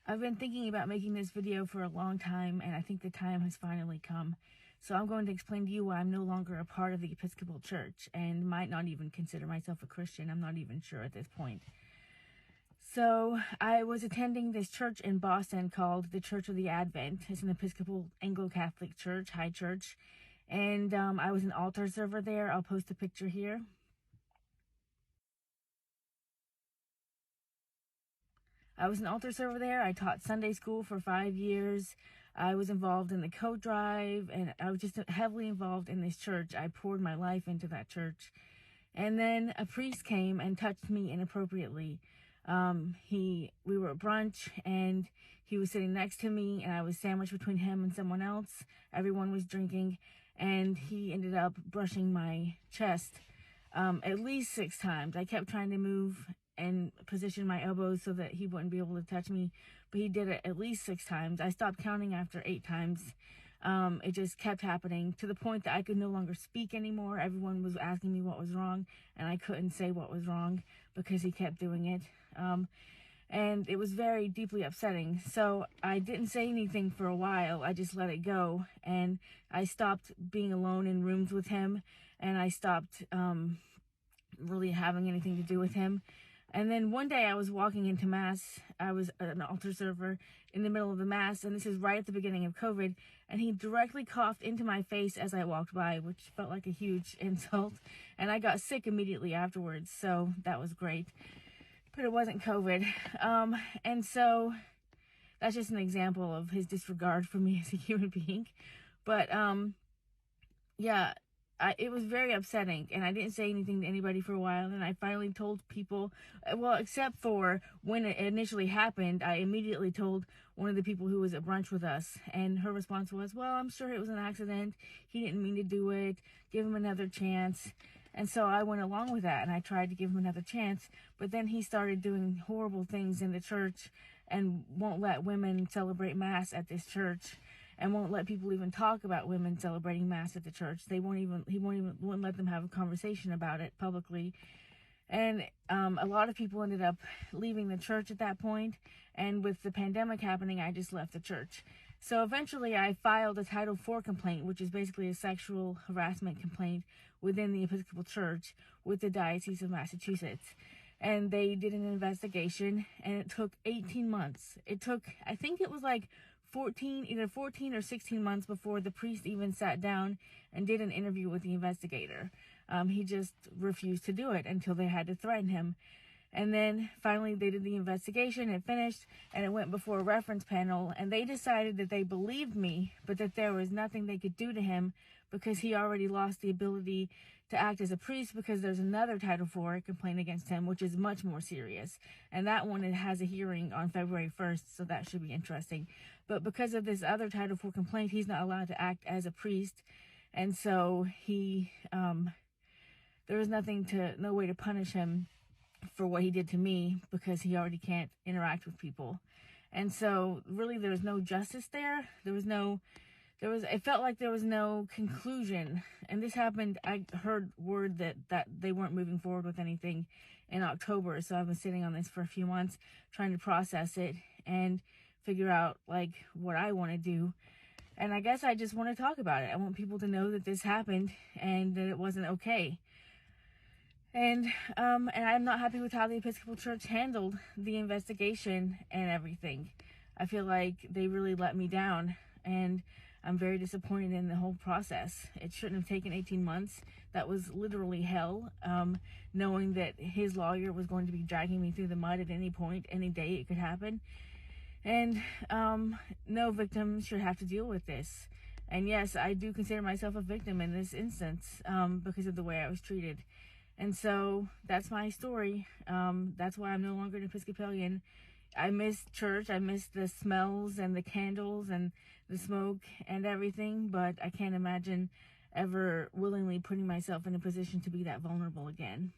I've been thinking about making this video for a long time, and I think the time has finally come. So I'm going to explain to you why I'm no longer a part of the Episcopal Church and might not even consider myself a Christian. I'm not even sure at this point. So I was attending this church in Boston called the Church of the Advent. It's an Episcopal Anglo-Catholic church, high church. And I was an altar server there. I'll post a picture here. I was an altar server there. I taught Sunday school for 5 years. I was involved in the coat drive, and I was just heavily involved in this church. I poured my life into that church. And then a priest came and touched me inappropriately. We were at brunch, and he was sitting next to me, and I was sandwiched between him and someone else. Everyone was drinking, and he ended up brushing my chest at least 6 times. I kept trying to move and position my elbows so that he wouldn't be able to touch me, but he did it at least 6 times. I stopped counting after 8 times. It just kept happening to the point that I could no longer speak anymore. Everyone was asking me what was wrong, and I couldn't say what was wrong because he kept doing it. And it was very deeply upsetting. So I didn't say anything for a while. I just let it go, and I stopped being alone in rooms with him, and I stopped really having anything to do with him. And then one day I was walking into Mass. I was an altar server in the middle of the Mass, and this is right at the beginning of COVID, and he directly coughed into my face as I walked by, which felt like a huge insult, and I got sick immediately afterwards, so that was great. But it wasn't COVID. And so that's just an example of his disregard for me as a human being. But yeah, it was very upsetting, and I didn't say anything to anybody for a while, and I finally told people, well, except for when it initially happened, I immediately told one of the people who was at brunch with us, and her response was, well, I'm sure it was an accident. He didn't mean to do it. Give him another chance. And so I went along with that, and I tried to give him another chance, but then he started doing horrible things in the church and won't let women celebrate Mass at this church, and won't let people even talk about women celebrating Mass at the church. He won't let them have a conversation about it publicly. And a lot of people ended up leaving the church at that point, and with the pandemic happening, I just left the church. So eventually I filed a Title IV complaint, which is basically a sexual harassment complaint within the Episcopal Church with the Diocese of Massachusetts. And they did an investigation, and it took 18 months. It took, I think it was like 14 or 16 months before the priest even sat down and did an interview with the investigator. He just refused to do it until they had to threaten him. And then finally they did the investigation, it finished, and it went before a reference panel, and they decided that they believed me, but that there was nothing they could do to him because he already lost the ability to act as a priest, because there's another Title IV complaint against him, which is much more serious. And that one, it has a hearing on February 1st, so that should be interesting. But because of this other Title IV complaint, he's not allowed to act as a priest. And so there was no way to punish him for what he did to me, because he already can't interact with people. And so really there was no justice there. It felt like there was no conclusion. And this happened, I heard word that they weren't moving forward with anything in October. So I've been sitting on this for a few months trying to process it and figure out like what I want to do. And I guess I just want to talk about it. I want people to know that this happened and that it wasn't okay. And I'm not happy with how the Episcopal Church handled the investigation and everything. I feel like they really let me down, and I'm very disappointed in the whole process. It shouldn't have taken 18 months. That was literally hell, knowing that his lawyer was going to be dragging me through the mud at any point, any day it could happen. And no victim should have to deal with this. And yes, I do consider myself a victim in this instance because of the way I was treated. And so that's my story. That's why I'm no longer an Episcopalian. I miss church. I miss the smells and the candles and the smoke and everything, but I can't imagine ever willingly putting myself in a position to be that vulnerable again.